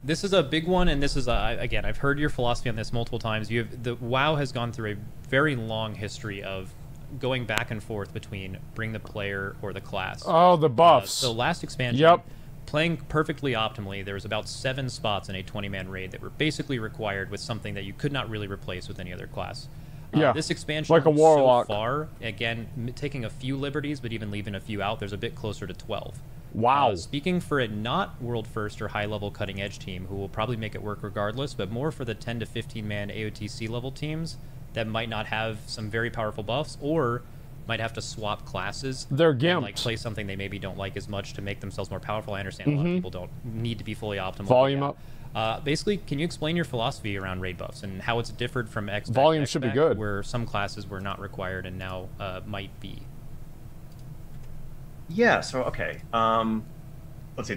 This is a big one, and this is again, I've heard your philosophy on this multiple times. The WoW has gone through a very long history of going back and forth between bring the player or the class. Oh, the buffs. So last expansion, yep. Playing perfectly optimally, there was about 7 spots in a 20-man raid that were basically required with something that you could not really replace with any other class. Yeah, this expansion, like a warlock. So far, again, taking a few liberties, but even leaving a few out, there's a bit closer to 12. Wow. Speaking for a not world first or high level cutting edge team who will probably make it work regardless, but more for the 10 to 15 man AOTC level teams that might not have some very powerful buffs or might have to swap classes. They're gimped. And, like, play something they maybe don't like as much to make themselves more powerful. I understand a lot of people don't need to be fully optimal. Volume up. Basically, can you explain your philosophy around raid buffs and how it's differed from X? Volume should be good. Where some classes were not required and now might be. Yeah. So okay. Let's see.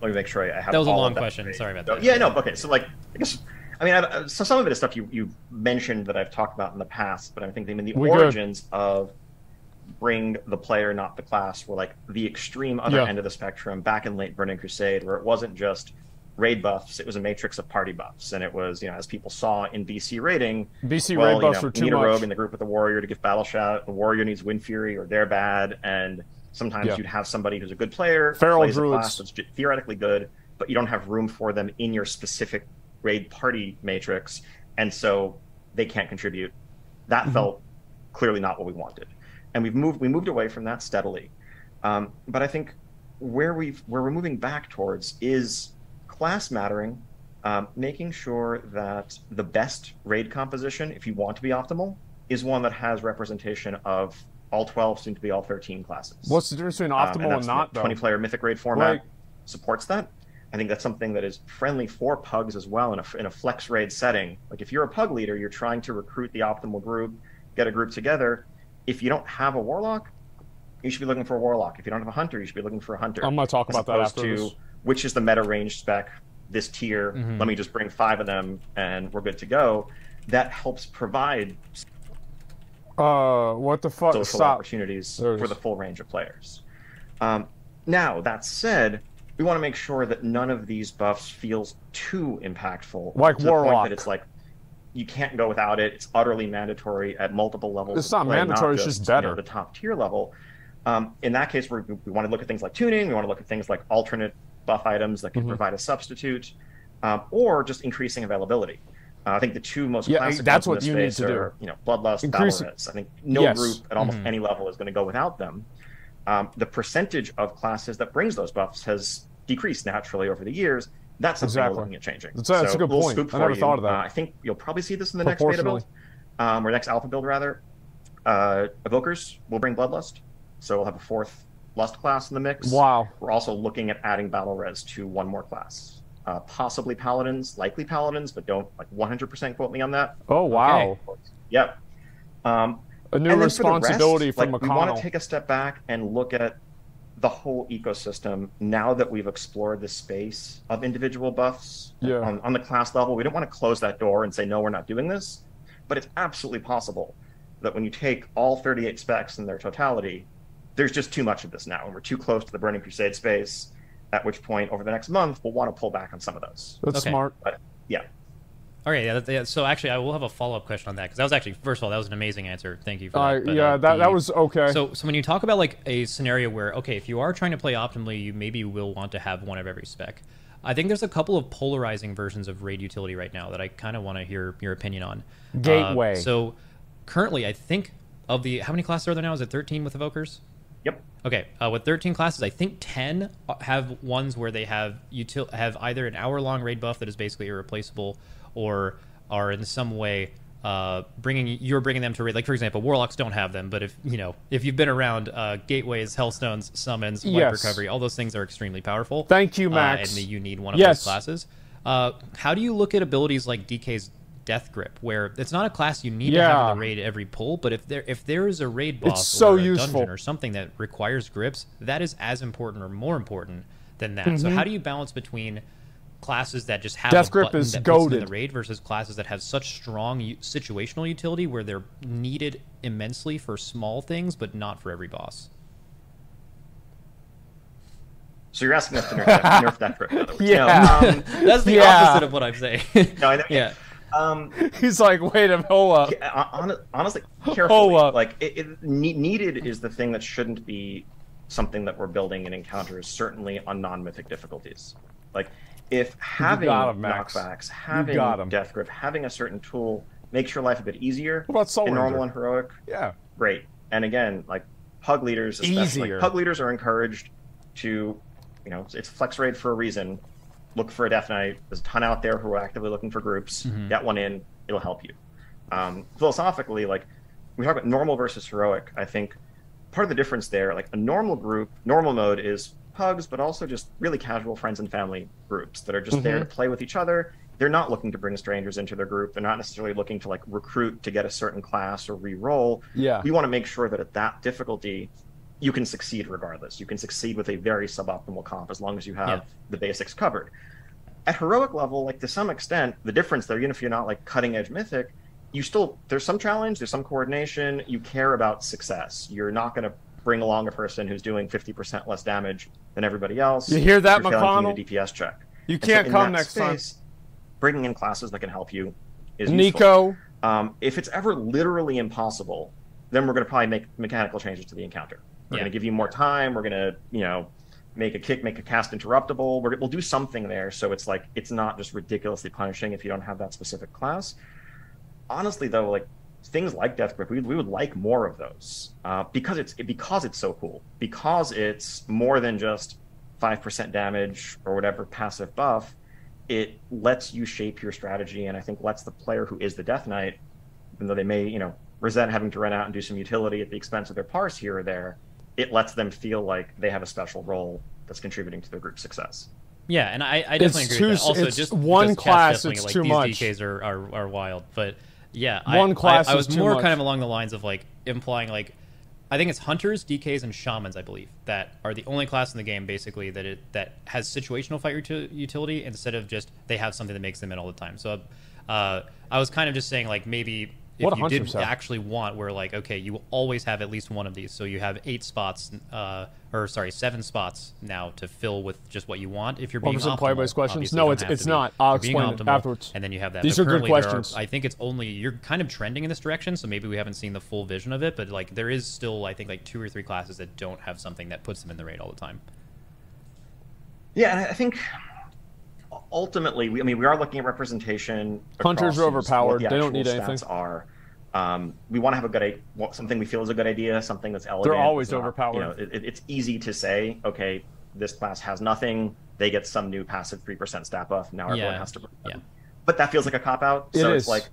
Let me make sure I have. That was a all long of that question. right. Sorry about that. Yeah. No. Okay. So like, I guess. I mean, so some of it is stuff you mentioned that I've talked about in the past, but I'm thinking in the origins of bring the player, not the class, were like the extreme other end of the spectrum back in late Burning Crusade, where it wasn't just raid buffs, it was a matrix of party buffs, and it was, you know, as people saw in BC raiding, raid buffs were too much. You need a rogue in the group with the warrior to give battle shout, the warrior needs Wind Fury or they're bad, and sometimes you'd have somebody who's a good player, plays a class that's theoretically good, but you don't have room for them in your specific raid party matrix, and so they can't contribute. That felt clearly not what we wanted, and we moved away from that steadily. But I think where we're moving back towards is class mattering, making sure that the best raid composition, if you want to be optimal, is one that has representation of all 12, soon to be all 13 classes. What's the difference between optimal and not, though? 20-player Mythic raid format supports that. I think that's something that is friendly for pugs as well in a flex raid setting. Like if you're a pug leader, you're trying to recruit the optimal group, get a group together. If you don't have a warlock, you should be looking for a warlock. If you don't have a hunter, you should be looking for a hunter. I'm going to talk about that after this. Which is the meta range spec, this tier, let me just bring 5 of them and we're good to go. That helps provide what the fuck? social opportunities for the full range of players. Now, that said, we want to make sure that none of these buffs feels too impactful. Like to warlock. The point that it's like, you can't go without it. It's utterly mandatory at multiple levels. It's not mandatory, it's just better. You know, the top tier level. In that case, we want to look at things like tuning. We want to look at things like alternate buff items that can provide a substitute, or just increasing availability. I think the two most classic that's ones what in you this need to are, do. you know, Bloodlust, Valorous. I think no group at almost any level is going to go without them. The percentage of classes that brings those buffs has decreased naturally over the years. That's something we're looking at changing. That's a good point. I never thought of that. I think you'll probably see this in the next beta build, or next alpha build rather. Evokers will bring Bloodlust, so we'll have a 4th Lust class in the mix. Wow. We're also looking at adding Battle Res to one more class. Possibly Paladins, likely Paladins, but don't like 100% quote me on that. Oh, wow. Okay. Yep. A new responsibility from McConnell. We want to take a step back and look at the whole ecosystem now that we've explored the space of individual buffs on the class level. We don't want to close that door and say, no, we're not doing this. But it's absolutely possible that when you take all 38 specs in their totality, there's just too much of this now, and we're too close to the Burning Crusade space, at which point, over the next month, we'll want to pull back on some of those. That's smart. But, yeah. All right, yeah. So actually, I will have a follow-up question on that, because that was actually, first of all, that was an amazing answer. Thank you for that. But, that was okay. So when you talk about like a scenario where, okay, if you are trying to play optimally, you maybe will want to have one of every spec. I think there's a couple of polarizing versions of raid utility right now that I kind of want to hear your opinion on. Gateway. So currently, I think of the, how many classes are there now? Is it 13 with Evokers? Yep. Okay, with 13 classes, I think 10 have ones where they have either an hour-long raid buff that is basically irreplaceable, or are in some way bringing them to raid. Like for example, Warlocks don't have them, but if you've been around, Gateways, Hellstones, Summons, Wipe Recovery, all those things are extremely powerful. Thank you, Max. And you need one of those classes. How do you look at abilities like DK's Death Grip, where it's not a class you need to have in the raid every pull, but if there is a raid boss or a dungeon or something that requires grips, that is as important or more important than that. So how do you balance between classes that just have Death a Grip button is that puts them goated in the raid versus classes that have such strong situational utility where they're needed immensely for small things but not for every boss? So you're asking us to nerf Death Grip, in other words. Yeah. No, that's the opposite of what I'm saying. No, I know. Yeah. He's like, wait a minute, hold up. Honestly, carefully. Like, needed is the thing that shouldn't be something that we're building in encounters, certainly on non-mythic difficulties. Like, if having knockbacks, having Death Grip, having a certain tool makes your life a bit easier in normal and heroic, great. And again, like, Pug leaders especially, Pug leaders are encouraged to, you know, it's Flex Raid for a reason. Look for a Death Knight. There's a ton out there who are actively looking for groups. Get one in, it'll help you. Philosophically, like, we talk about normal versus heroic. I think part of the difference there, like, a normal group, normal mode is Pugs, but also just really casual friends and family groups that are just there to play with each other. They're not looking to bring strangers into their group. They're not necessarily looking to, like, recruit to get a certain class or re-roll. We want to make sure that at that difficulty, you can succeed regardless. You can succeed with a very suboptimal comp as long as you have the basics covered. At heroic level, like, to some extent, the difference there, even if you're not, like, cutting edge mythic, you still, there's some challenge, there's some coordination, you care about success. You're not going to bring along a person who's doing 50% less damage than everybody else. You hear that, McConnell? McConnell? A DPS check. You can't come next time. Bringing in classes that can help you is Nico. useful. If it's ever literally impossible, then we're going to probably make mechanical changes to the encounter. We're going to give you more time. We're going to, you know, make a cast interruptible. We'll do something there, so it's like, it's not just ridiculously punishing if you don't have that specific class. Honestly, though, like, things like Death Grip, we would like more of those because it's so cool. Because it's more than just 5% damage or whatever passive buff. It lets you shape your strategy, and I think lets the player who is the Death Knight, even though they may, you know, resent having to run out and do some utility at the expense of their parse here or there, it lets them feel like they have a special role that's contributing to their group's success. Yeah, and I definitely agree with that. Also, just one class, it's too much. These DKs are wild, but yeah, one class I was is more too kind much. of along the lines of, like, implying, like, I think it's hunters, DKs, and shamans, I believe, that are the only class in the game basically that has situational fight utility instead of just they have something that makes them in all the time. So I was kind of just saying, like, maybe if you did actually want where, like, okay, you will always have at least one of these, so you have 7 spots now to fill with just what you want if you're being optimal. Player-based questions? No, it's not. I'll explain it afterwards. And then you have that. These are good questions. I think it's only, you're kind of trending in this direction, so maybe we haven't seen the full vision of it, but, like, there is still, I think, like 2 or 3 classes that don't have something that puts them in the raid all the time. Yeah, and I think ultimately, we are looking at representation. Hunters are overpowered. They don't need anything. We want to have something we feel is a good idea, something that's elegant. They're always overpowered. You know, it's easy to say, okay, this class has nothing. They get some new passive 3% stat buff. Now everyone has to bring them. But that feels like a cop-out. So it's like,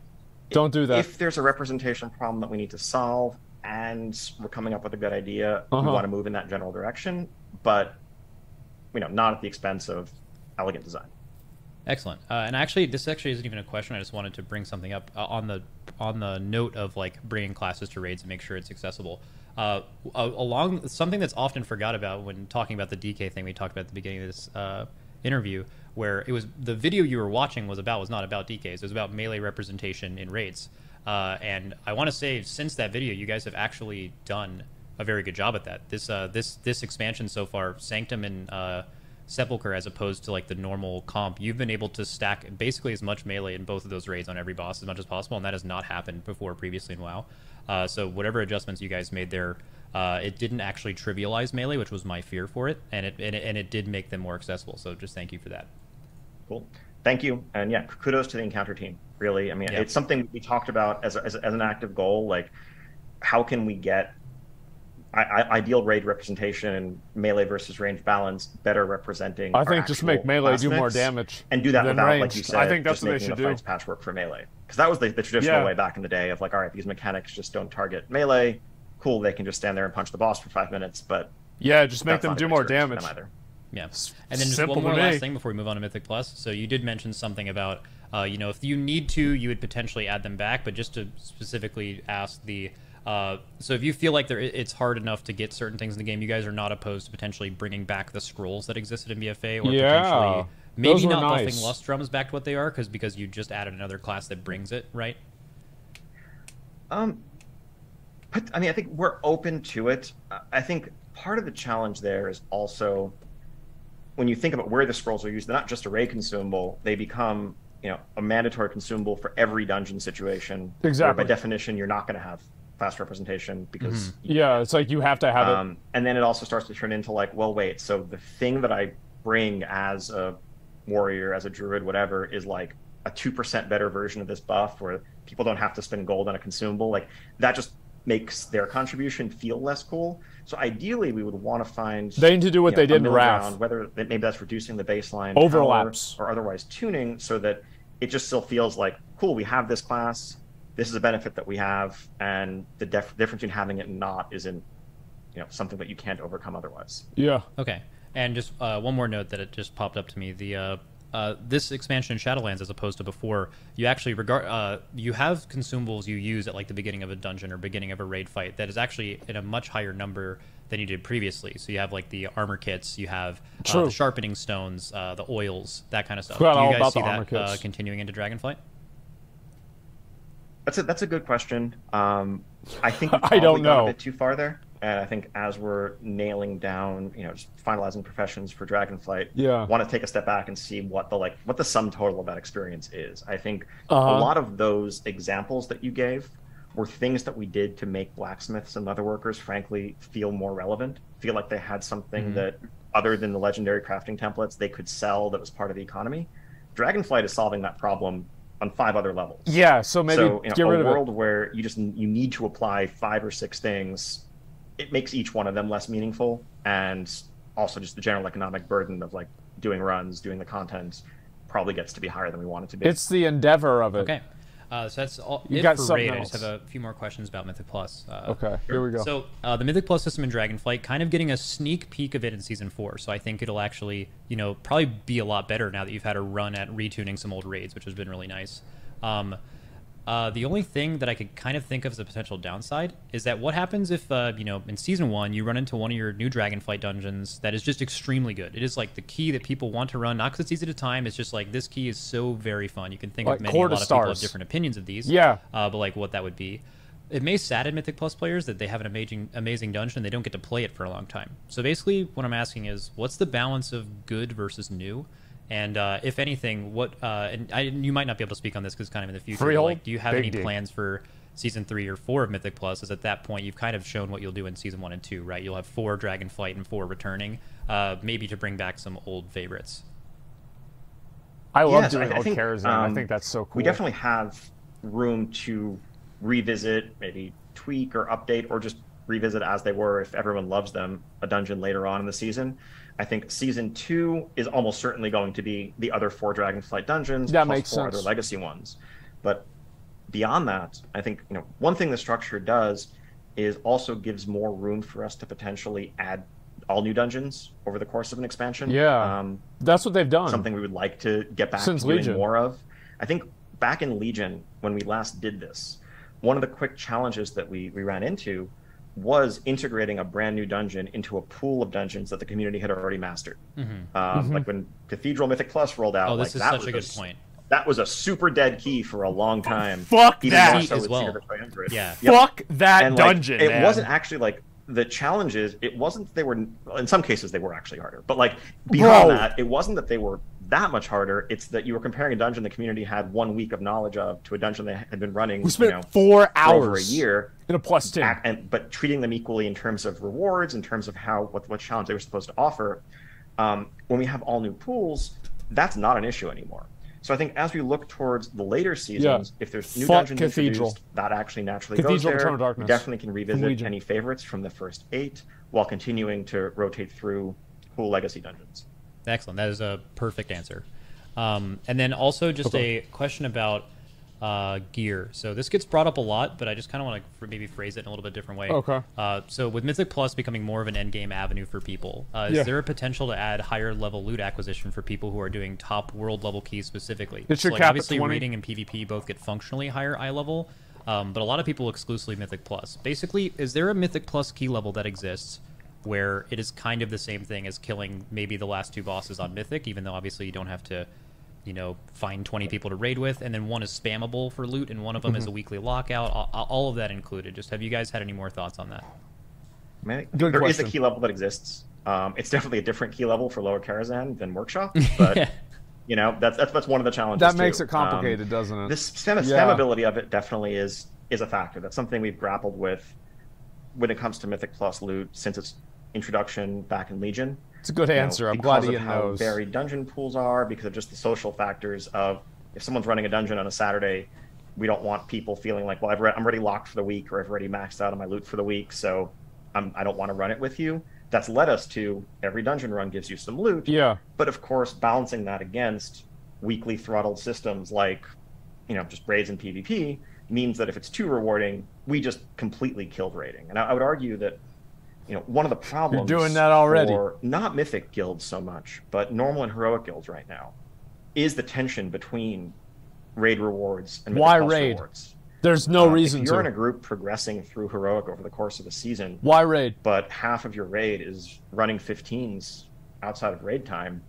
don't do that. If there's a representation problem that we need to solve and we're coming up with a good idea, we want to move in that general direction, but, you know, not at the expense of elegant design. Excellent. And actually, this actually isn't even a question. I just wanted to bring something up on the note of, like, bringing classes to raids and make sure it's accessible. Along something that's often forgot about when talking about the DK thing we talked about at the beginning of this interview, where it was the video you were watching was not about DKs. It was about melee representation in raids. And I want to say, since that video, you guys have actually done a very good job at that. This expansion so far, Sanctum and Sepulchre, as opposed to, like, the normal comp, you've been able to stack basically as much melee in both of those raids on every boss as much as possible, and that has not happened before previously in WoW. So whatever adjustments you guys made there, it didn't actually trivialize melee, which was my fear for it, and it did make them more accessible. So just thank you for that. Cool. Thank you. And yeah, kudos to the encounter team. Really, I mean, it's something we talked about as an active goal. Like, how can we get ideal raid representation and melee versus range balance better representing? I think just make melee do more damage and do that without range. Like you said, I think that's just what they making should the fights patchwork for melee, because that was the traditional way back in the day of, like, all right, these mechanics just don't target melee. Cool, they can just stand there and punch the boss for 5 minutes, but just make them do more damage. Yeah, and then just one more last thing before we move on to Mythic Plus. So you did mention something about, you know, if you need to, you would potentially add them back, but just to specifically ask the. So if you feel like it's hard enough to get certain things in the game, you guys are not opposed to potentially bringing back the scrolls that existed in BFA, or potentially maybe not buffing Lust Drums back to what they are, because you just added another class that brings it, right? But I mean, I think we're open to it. I think part of the challenge there is also when you think about where the scrolls are used, they're not just a raid consumable. They become, you know, a mandatory consumable for every dungeon situation. Exactly. Where by definition, you're not going to have class representation because yeah, it's like you have to have it. And then it also starts to turn into like, well, wait, so the thing that I bring as a warrior, as a druid, whatever, is like a 2% better version of this buff where people don't have to spend gold on a consumable. Like that just makes their contribution feel less cool. So ideally we would want to find, they need to do what they did in Wrath, whether maybe that's reducing the baseline overlaps or otherwise tuning so that it just still feels like, cool, we have this class, this is a benefit that we have, and the difference between having it and not isn't, you know, something that you can't overcome otherwise. Yeah. Okay. And just one more note that it just popped up to me. The this expansion in Shadowlands, as opposed to before, you actually you have consumables you use at like the beginning of a dungeon or beginning of a raid fight that is actually in a much higher number than you did previously. So you have like the armor kits, you have the sharpening stones, the oils, that kind of stuff. Do you guys see that continuing into Dragonflight? That's a good question. I think we I don't know. Gone a bit too far there, and I think as we're nailing down, you know, just finalizing professions for Dragonflight, want to take a step back and see what the sum total of that experience is. I think a lot of those examples that you gave were things that we did to make blacksmiths and leatherworkers, frankly, feel more relevant, feel like they had something that, other than the legendary crafting templates, they could sell that was part of the economy. Dragonflight is solving that problem on 5 other levels. Yeah, so maybe get rid of a world where you need to apply 5 or 6 things. It makes each one of them less meaningful, and also just the general economic burden of like doing runs, doing the content, probably gets to be higher than we want it to be. It's the endeavor of it. Okay. So that's all you it got for Raid. else. I just have a few more questions about Mythic Plus. Okay, here we go. So the Mythic Plus system in Dragonflight, kind of getting a sneak peek of it in Season 4. So I think it'll actually, you know, probably be a lot better now that you've had a run at retuning some old raids, which has been really nice. The only thing that I could kind of think of as a potential downside is that what happens if, you know, in Season 1, you run into one of your new Dragonflight dungeons that is just extremely good. It is like the key that people want to run, not because it's easy to time, it's just like this key is so very fun. You can think of a lot of people have different opinions of these. Yeah. But like what that would be. It may sadden Mythic Plus players that they have an amazing dungeon and they don't get to play it for a long time. So basically what I'm asking is, what's the balance of good versus new? And if anything, what you might not be able to speak on this because it's kind of in the future. But like, do you have any plans for Season 3 or 4 of Mythic Plus? As at that point, you've kind of shown what you'll do in Season 1 and 2, right? You'll have 4 Dragonflight and 4 returning, maybe to bring back some old favorites. I love doing old Karazhan. I think that's so cool. We definitely have room to revisit, maybe tweak or update, or just revisit as they were if everyone loves them, a dungeon later on in the season. I think Season 2 is almost certainly going to be the other 4 Dragonflight dungeons, that plus makes 4 sense. other legacy ones. But beyond that, I think, you know, one thing the structure does is also gives more room for us to potentially add all new dungeons over the course of an expansion. Yeah, that's what they've done. Something we would like to get back to doing more of. I think back in Legion, when we last did this, one of the quick challenges that we ran into was integrating a brand new dungeon into a pool of dungeons that the community had already mastered. Like when Cathedral Mythic Plus rolled out. Oh, this is such a good point. That was a super dead key for a long time. Fuck that so as well. Yeah. Fuck that and dungeon. Like, man. It wasn't actually like the challenges. It wasn't they were in some cases they were actually harder, but like beyond that, it wasn't that they were that much harder. It's that you were comparing a dungeon the community had 1 week of knknowledge of to a dungeon they had been running. We spent 4 hours for over a year in a +10, but treating them equally in terms of rewards, in terms of what challenge they were supposed to offer. When we have all new pools, that's not an issue anymore. So I think as we look towards the later seasons, if there's new dungeons introduced, that actually naturally goes there. We definitely can revisit any favorites from the first 8 while continuing to rotate through cool legacy dungeons. Excellent. That is a perfect answer. And then also just a question about gear. So this gets brought up a lot, but I just kind of want to maybe phrase it in a little bit different way. Okay. So with Mythic Plus becoming more of an endgame avenue for people, is there a potential to add higher level loot acquisition for people who are doing top world level keys specifically? It should so, like, cap obviously at 20. raiding and PvP both get functionally higher eye level, but a lot of people exclusively Mythic Plus. Basically, is there a Mythic Plus key level that exists where it is kind of the same thing as killing maybe the last 2 bosses on Mythic, even though obviously you don't have to, you know, find 20 people to raid with, and then one is spammable for loot, and one of them is a weekly lockout, all of that included. Just have you guys had any more thoughts on that? There is a key level that exists It's definitely a different key level for Lower Karazhan than Workshop, but you know, that's one of the challenges. That makes it complicated, doesn't it? The spammability of it definitely is a factor. That's something we've grappled with when it comes to Mythic Plus loot since its introduction back in Legion. It's a good answer. I'm glad Ian knows. Because of how varied dungeon pools are, because of just the social factors of if someone's running a dungeon on a Saturday, we don't want people feeling like, well, I'm already locked for the week, or I've already maxed out on my loot for the week, so I don't want to run it with you. That's led us to every dungeon run gives you some loot. Yeah. But of course, balancing that against weekly throttled systems like, you know, just raids and PvP means that if it's too rewarding, we just completely killed raiding. And I would argue that, you know, one of the problems You're doing that already. for not Mythic guilds so much, but normal and heroic guilds right now, is the tension between raid rewards and Mythic Plus rewards. There's no reason if you're in a group progressing through heroic over the course of a season, why raid? But half of your raid is running 15s outside of raid time,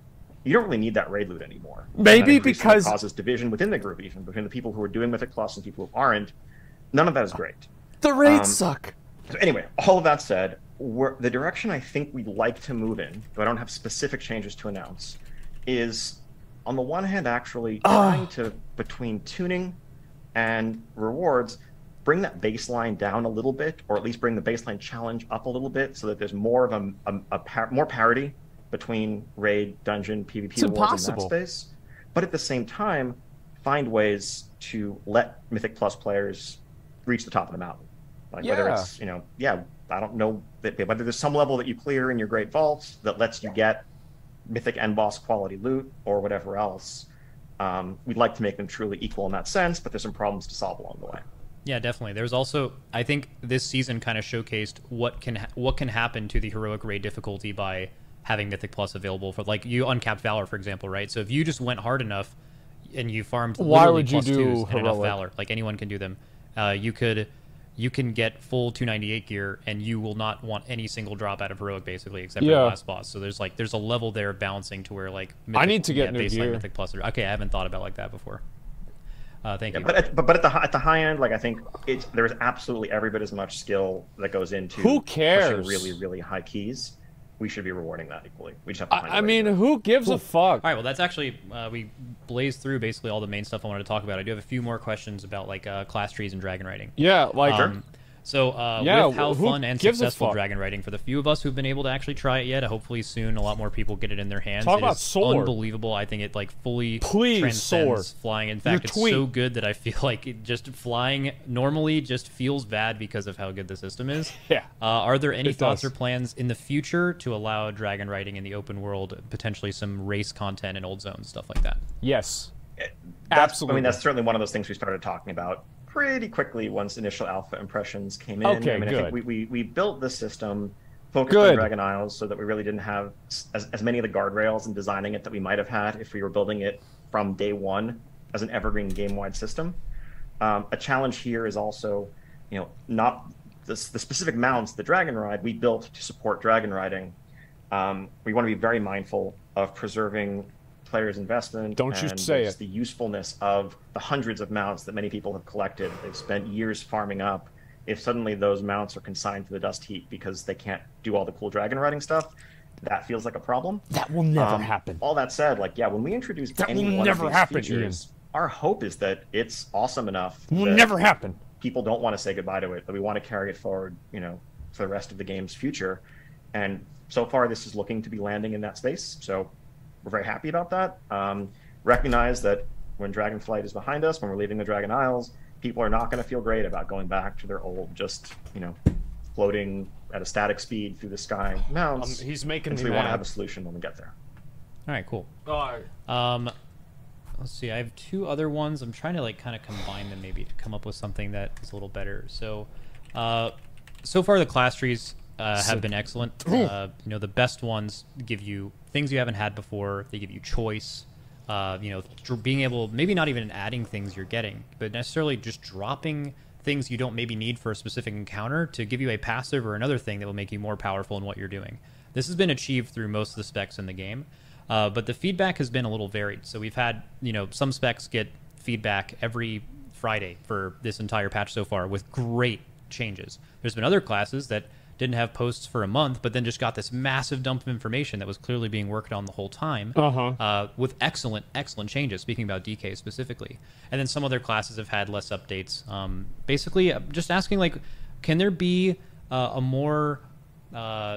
you don't really need that raid loot anymore. Maybe because it causes division within the group, even between the people who are doing Mythic Plus and people who aren't. None of that is great. The raids suck. So anyway, all of that said, the direction I think we'd like to move in, though I don't have specific changes to announce, is on the one hand actually trying to, between tuning and rewards, bring that baseline down a little bit, or at least bring the baseline challenge up a little bit, so that there's more of more parity between raid, dungeon, PvP rewards in that space. But at the same time, find ways to let Mythic Plus players reach the top of the mountain. Like whether it's, you know, I don't know whether there's some level that you clear in your Great Vault that lets you get Mythic end boss quality loot or whatever else. We'd like to make them truly equal in that sense, but there's some problems to solve along the way. Yeah, definitely. There's also, I think this season kind of showcased what can happen to the heroic raid difficulty by having Mythic Plus available for, like, you uncapped Valor, for example, right? So if you just went hard enough and you farmed why would you +2s do and enough Valor, like anyone can do them, you can get full 298 gear and you will not want any single drop out of heroic basically, except for the last boss. So there's a level there balancing to where like I need to get new gear. Mythic Plus. Okay, I haven't thought about it like that before. Thank you. But at the high end, like I think there's absolutely every bit as much skill that goes into who cares pushing really, really high keys. We should be rewarding that equally. We just have to find I mean, who gives a fuck? All right, well, that's actually we blazed through basically all the main stuff I wanted to talk about. I do have a few more questions about like class trees and dragon riding. Yeah, like So with how fun and successful dragon riding, for the few of us who've been able to actually try it yet, hopefully soon a lot more people get it in their hands. Talk about soar. Unbelievable. I think it like fully transcends flying. In fact, it's so good that I feel like it just flying normally just feels bad because of how good the system is. Yeah. Are there any thoughts or plans in the future to allow dragon riding in the open world, potentially some race content and old zones, stuff like that? Yes. Absolutely. I mean, that's certainly one of those things we started talking about pretty quickly once initial alpha impressions came in. Okay, I mean, good. I think we built the system focused on Dragon Isles so that we really didn't have as many of the guardrails in designing it that we might have had if we were building it from day one as an evergreen game-wide system. A challenge here is also, you know, not the specific mounts, the Dragon Ride, we built to support Dragon Riding. We want to be very mindful of preserving players' investment. Don't you say it. The usefulness of the hundreds of mounts that many people have collected. They've spent years farming up. If suddenly those mounts are consigned to the dust heap because they can't do all the cool dragon riding stuff, that feels like a problem. That will never happen. All that said, like, yeah, when we introduce any one of these features, our hope is that it's awesome enough. It will never happen. People don't want to say goodbye to it, but we want to carry it forward, you know, for the rest of the game's future. And so far, this is looking to be landing in that space. So we're very happy about that. Recognize that when Dragonflight is behind us, when we're leaving the Dragon Isles, people are not going to feel great about going back to their old, just, you know, floating at a static speed through the sky mounts. He's making me we mad. want to have a solution when we get there. All right, cool. Let's see. I have two other ones. I'm trying to like kind of combine them maybe to come up with something that is a little better. So, so far the class trees have been excellent. You know, the best ones give you things you haven't had before. They give you choice. You know, being able, maybe not even adding things you're getting, but necessarily just dropping things you don't maybe need for a specific encounter to give you a passive or another thing that will make you more powerful in what you're doing. This has been achieved through most of the specs in the game, but the feedback has been a little varied. So we've had, you know, some specs get feedback every Friday for this entire patch so far with great changes. There's been other classes that didn't have posts for a month, but then just got this massive dump of information that was clearly being worked on the whole time, with excellent changes, speaking about DK specifically. And then some other classes have had less updates. Basically, just asking, like, can there be a more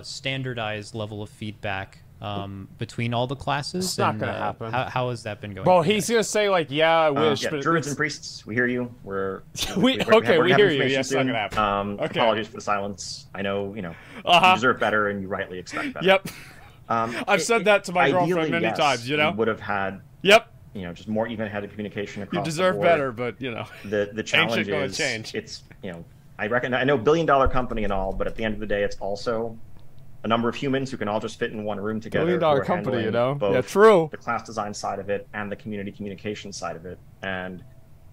standardized level of feedback between all the classes? It's not going to happen. How has that been going? Well, he's going to say, like, yeah, I wish. Yeah, but druids and priests, we hear you. We hear you. Yes, soon. Not going to happen. Okay. Apologies for the silence. I know, you deserve better, and you rightly expect better. Yep. I've said that to my girlfriend many times, you know? We would have had, just more even-handed communication across You deserve the board. Better, but, The challenge is, change. It's, I know billion-dollar company and all, but at the end of the day, it's also a number of humans who can all just fit in one room together. Billion-dollar company, both yeah, true. The class design side of it and the community communication side of it. And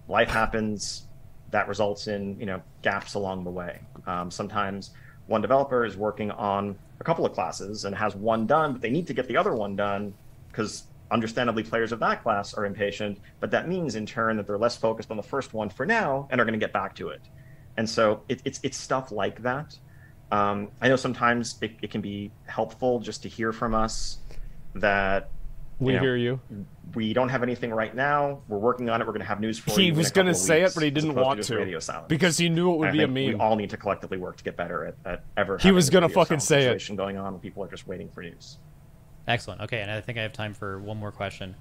life happens that results in, gaps along the way. Sometimes one developer is working on a couple of classes and has one done, but they need to get the other one done because understandably players of that class are impatient, but that means in turn that they're less focused on the first one for now and are going to get back to it. And so it's stuff like that. I know sometimes it can be helpful just to hear from us that we hear you. We don't have anything right now. We're working on it. We're going to have news for you. He was going to say it, but he didn't want to radio silence. Because he knew it would be a meme. We all need to collectively work to get better at ever. He was going to fucking say it. Going on, when people are just waiting for news. Excellent. Okay, and I think I have time for one more question.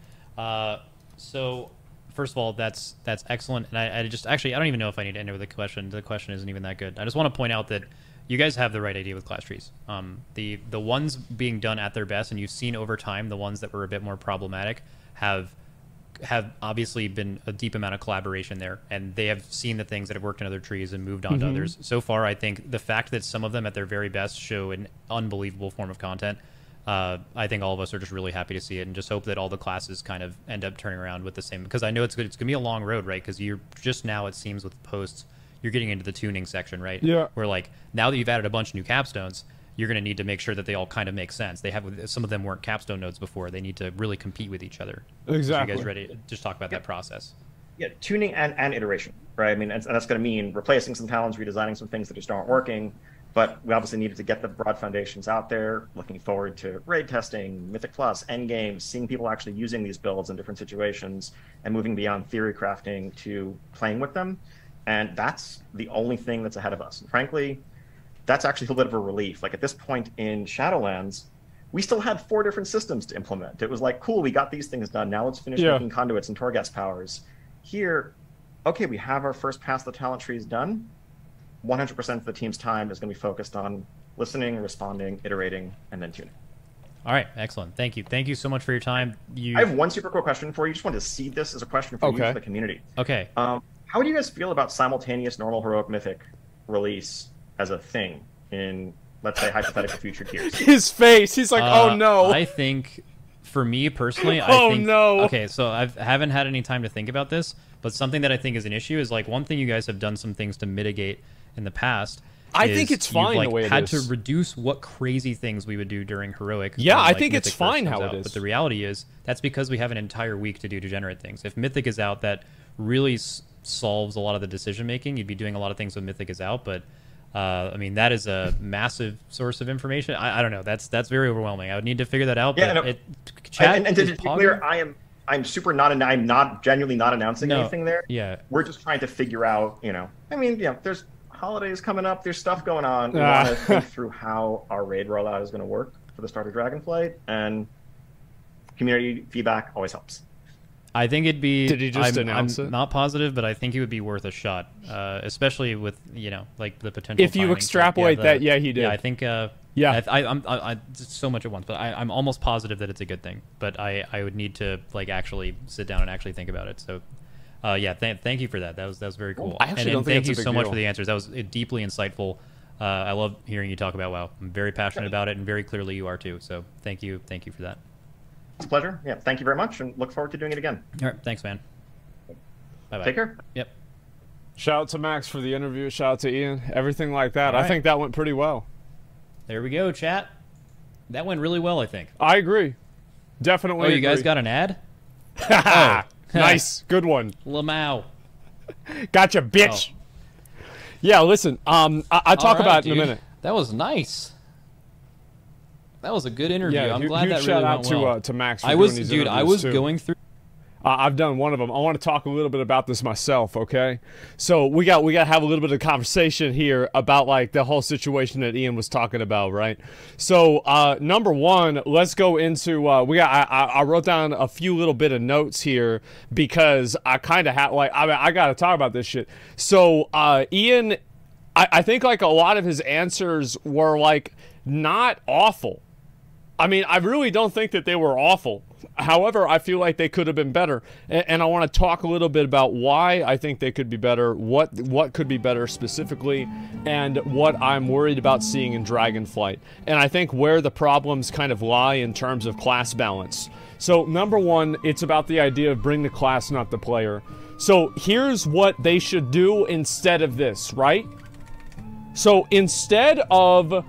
So, first of all, that's excellent, and I don't even know if I need to enter with a question. The question isn't even that good. I just want to point out that you guys have the right idea with class trees. The ones being done at their best, and you've seen over time the ones that were a bit more problematic have obviously been a deep amount of collaboration there, and they have seen the things that have worked in other trees and moved on to others. So far, I think the fact that some of them at their very best show an unbelievable form of content, I think all of us are just really happy to see it, and just hope that all the classes kind of end up turning around with the same, because I know it's going to be a long road, right? Because you're just now, it seems, with posts, you're getting into the tuning section, right? Yeah. Where, like, now that you've added a bunch of new capstones, you're going to need to make sure that they all kind of make sense. Some of them weren't capstone nodes before. They need to really compete with each other. Exactly. So you guys ready to just talk about that process? Yeah, tuning and iteration, right? I mean, and that's going to mean replacing some talents, redesigning some things that just aren't working. But we obviously needed to get the broad foundations out there. Looking forward to raid testing, Mythic Plus, endgames, seeing people actually using these builds in different situations, and moving beyond theory crafting to playing with them. And that's the only thing that's ahead of us. And frankly, that's actually a little bit of a relief. Like, at this point in Shadowlands, we still had 4 different systems to implement. It was like, cool, we got these things done. Now let's finish making conduits and Torghast powers. Here, okay, we have our first pass the talent trees done. 100% of the team's time is going to be focused on listening, responding, iterating, and then tuning. All right, excellent. Thank you. Thank you so much for your time. I have one super quick question for you. Just wanted to seed this as a question for you, for the community. Okay. How do you guys feel about simultaneous normal, heroic, mythic release as a thing in, let's say, hypothetical future tiers? His face. He's like, oh no. I think, for me personally, Okay, so I haven't had any time to think about this, but something that I think is an issue is, like, one thing you guys have done some things to mitigate in the past. I think it's fine the way it is. Had to reduce what crazy things we would do during heroic. Yeah, I think it's fine how it is. But the reality is that's because we have an entire week to do degenerate things. If Mythic is out, that really solves a lot of the decision making. You'd be doing a lot of things when Mythic is out, but I mean, that is a massive source of information. I don't know. That's very overwhelming. I would need to figure that out. Yeah, but and to be clear, I'm super I'm not genuinely not announcing anything there. Yeah, we're just trying to figure out. I mean, there's holidays coming up. There's stuff going on. We want to think through how our raid rollout is going to work for the start of Dragonflight, and community feedback always helps. I think it'd be. Did he just announce it? I'm not positive, but I think it would be worth a shot, especially with like the potential. If you extrapolate that, yeah, he did. Yeah, I think. Yeah, I'm so much at once, but I'm almost positive that it's a good thing. But I would need to, like, actually sit down and actually think about it. So, yeah, thank you for that. That was very cool. I actually don't think thank you it's a so big much deal. for the answers. That was deeply insightful. I love hearing you talk about WoW. I'm very passionate about it, and very clearly you are too. So thank you for that. It's a pleasure. Yeah, thank you very much, and look forward to doing it again. All right, thanks, man. Bye-bye. Take care. Yep. Shout out to Max for the interview. Shout out to Ian. Everything like that. All I think that went pretty well. There we go, chat. That went really well, I think. I agree. Definitely. Oh, you guys got an ad? Oh, nice. Good one. Lamau. Gotcha, bitch. Oh. Yeah, listen. I'll talk about it in a minute. That was nice. That was a good interview. Yeah, I'm glad that really went well. To Max for doing these interviews, I was too. going through. I've done one of them. I want to talk a little bit about this myself, okay? So we got to have a little bit of conversation here about like the whole situation that Ian was talking about, right? So number one, let's go into I wrote down a few little bit of notes here because I kind of have I got to talk about this shit. So Ian, I think like a lot of his answers were like not awful. I mean, I really don't think that they were awful. However, I feel like they could have been better, and I want to talk a little bit about why I think they could be better, what could be better specifically, and what I'm worried about seeing in Dragonflight, and I think where the problems kind of lie in terms of class balance. So, number one, it's about the idea of bring the class, not the player. So, here's what they should do instead of this, right? So, instead of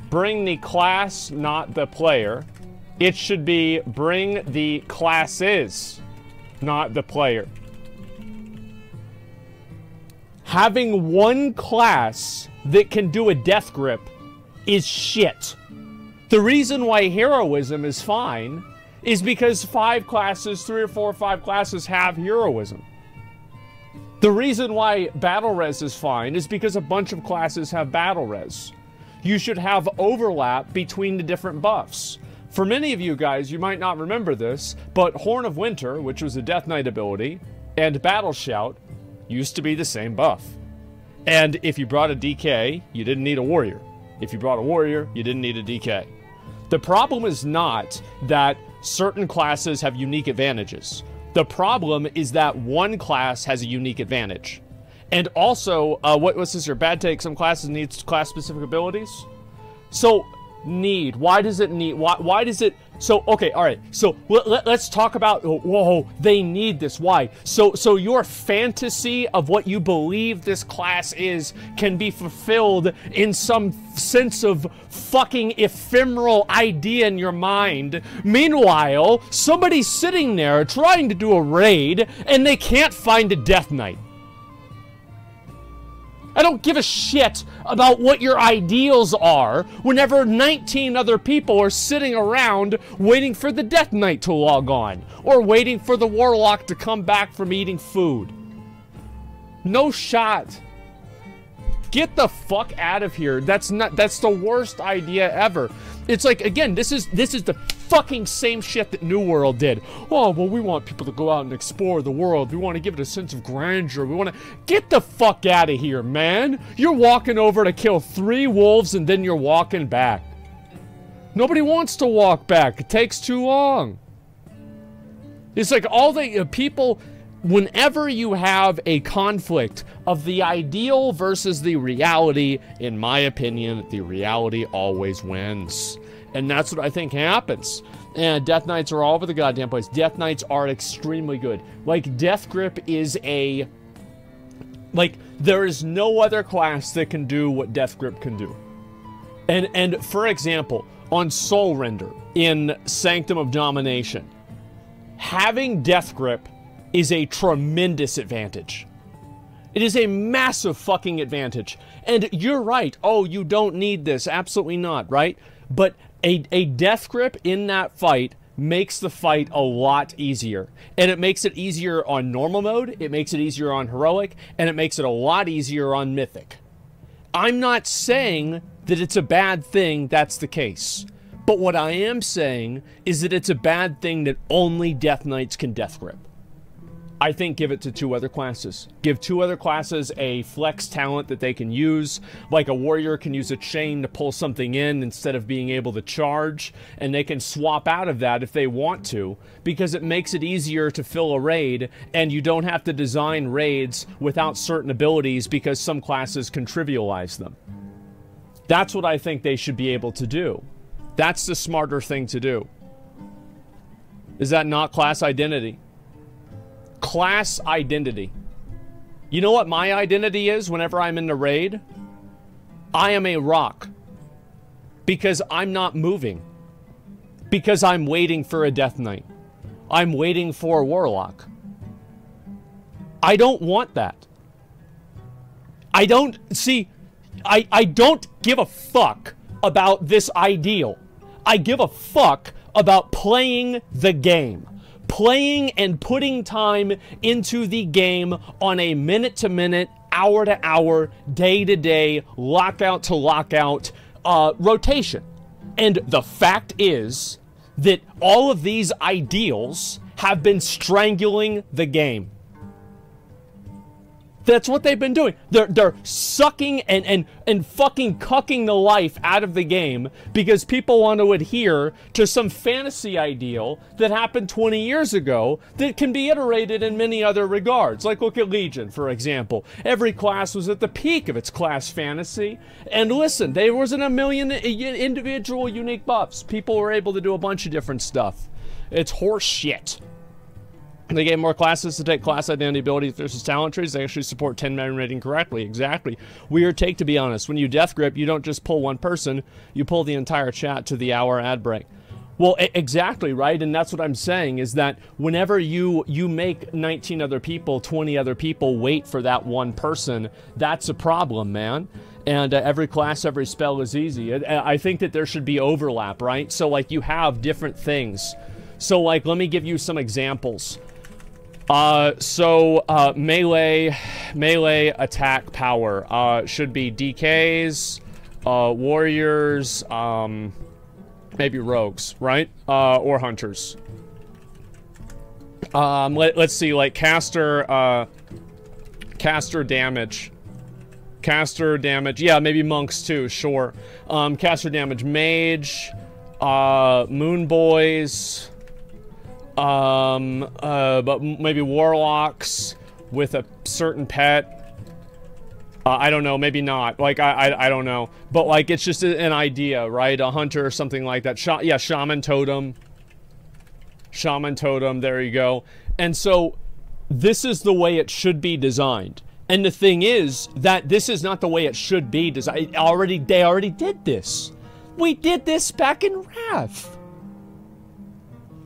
bring the class, not the player, it should be bring the classes, not the player. Having one class that can do a death grip is shit. The reason why heroism is fine is because 5 classes, 3 or 4 or 5 classes have heroism. The reason why battle res is fine is because a bunch of classes have battle res. You should have overlap between the different buffs. For many of you guys, you might not remember this, but Horn of Winter, which was a Death Knight ability, and Battle Shout used to be the same buff. And if you brought a DK, you didn't need a warrior. If you brought a warrior, you didn't need a DK. The problem is not that certain classes have unique advantages. The problem is that one class has a unique advantage. And also, what's this here? Bad take, some classes need class-specific abilities? So, need. Why does it need? Why does it? So, okay, all right. So, let's talk about, whoa, they need this. Why? So your fantasy of what you believe this class is can be fulfilled in some sense of fucking ephemeral idea in your mind. Meanwhile, somebody's sitting there trying to do a raid, and they can't find a Death Knight. I don't give a shit about what your ideals are whenever 19 other people are sitting around waiting for the Death Knight to log on, or waiting for the Warlock to come back from eating food. No shot. Get the fuck out of here. That's the worst idea ever. It's like, again, this is the fucking same shit that New World did. Oh, well, we want people to go out and explore the world. We want to give it a sense of grandeur. We want to... Get the fuck out of here, man. You're walking over to kill 3 wolves and then you're walking back. Nobody wants to walk back. It takes too long. It's like all the people... Whenever you have a conflict of the ideal versus the reality, in my opinion, the reality always wins. And that's what I think happens. And Death Knights are all over the goddamn place. Death Knights are extremely good. Like, Death Grip is a... Like, there is no other class that can do what Death Grip can do. And for example, on Soul Render, in Sanctum of Domination, having Death Grip is a tremendous advantage. It is a massive fucking advantage. And you're right. Oh, you don't need this. Absolutely not, right? But a Death Grip in that fight makes the fight a lot easier. And it makes it easier on normal mode, it makes it easier on heroic, and it makes it a lot easier on mythic. I'm not saying that it's a bad thing that's the case. But what I am saying is that it's a bad thing that only Death Knights can Death Grip. I think give it to 2 other classes. Give 2 other classes a flex talent that they can use. Like a warrior can use a chain to pull something in instead of being able to charge. And they can swap out of that if they want to, because it makes it easier to fill a raid, and you don't have to design raids without certain abilities because some classes can trivialize them. That's what I think they should be able to do. That's the smarter thing to do. Is that not class identity? Class identity. You know what my identity is whenever I'm in the raid? I am a rock. Because I'm not moving. Because I'm waiting for a Death Knight. I'm waiting for a Warlock. I don't want that. I don't... See, I don't give a fuck about this ideal. I give a fuck about playing the game. Playing and putting time into the game on a minute-to-minute, hour-to-hour, day-to-day, lockout-to-lockout rotation. And the fact is that all of these ideals have been strangling the game. That's what they've been doing. They're sucking and fucking cucking the life out of the game because people want to adhere to some fantasy ideal that happened 20 years ago that can be iterated in many other regards. Like look at Legion, for example. Every class was at the peak of its class fantasy. And listen, there wasn't a million individual unique buffs. People were able to do a bunch of different stuff. It's horse shit. They gave more classes to take class identity ability versus talent trees. They actually support 10-man rating correctly. Exactly. Weird take, to be honest. When you death grip, you don't just pull one person. You pull the entire chat to the hour ad break. Well, exactly, right? And that's what I'm saying, is that whenever you make 19 other people, 20 other people wait for that one person, that's a problem, man. And every class, every spell is easy. I think that there should be overlap, right? So, like, you have different things. So, like, let me give you some examples. Melee attack power, should be DKs, warriors, maybe rogues, right? Or hunters. Let's see, like caster damage. Caster damage, yeah, maybe monks too, sure. Caster damage, mage, moon boys, but maybe warlocks with a certain pet. I don't know, maybe not. Like, I don't know. But, like, it's just an idea, right? A hunter or something like that. Yeah, shaman totem. Shaman totem, there you go. And so, this is the way it should be designed. And the thing is that this is not the way it should be designed. They already did this. We did this back in Wrath.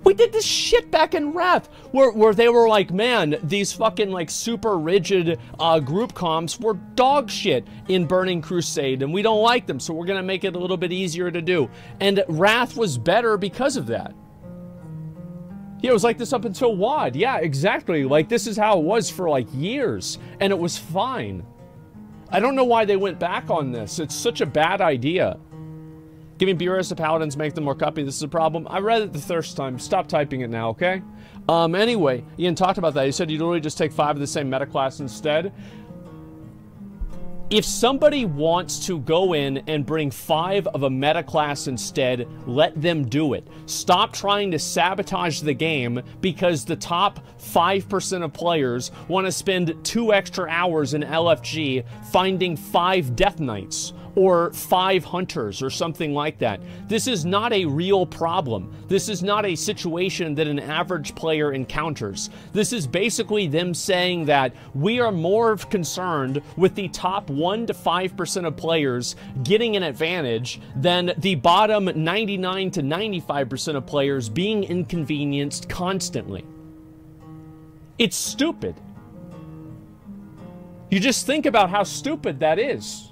We did this shit back in Wrath, where they were like, man, these fucking, like, super rigid group comps were dog shit in Burning Crusade, and we don't like them, so we're gonna make it a little bit easier to do. And Wrath was better because of that. Yeah, it was like this up until WoD. Yeah, exactly. Like, this is how it was for, like, years, and it was fine. I don't know why they went back on this. It's such a bad idea. Giving bureaus to paladins make them more cuppy. This is a problem. I read it the first time. Stop typing it now, okay? Anyway, Ian talked about that. He said you'd literally just take 5 of the same meta class instead. If somebody wants to go in and bring 5 of a meta class instead, let them do it. Stop trying to sabotage the game because the top 5% of players want to spend 2 extra hours in LFG finding 5 Death Knights or 5 hunters or something like that. This is not a real problem. This is not a situation that an average player encounters. This is basically them saying that we are more concerned with the top 1 to 5% of players getting an advantage than the bottom 99 to 95% of players being inconvenienced constantly. It's stupid. You just think about how stupid that is.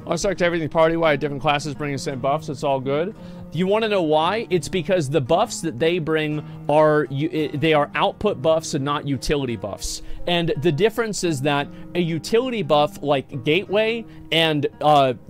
I select everything party-wide, different classes bring the same buffs, it's all good. You want to know why? It's because the buffs that they bring are, they are output buffs and not utility buffs. And the difference is that a utility buff like Gateway and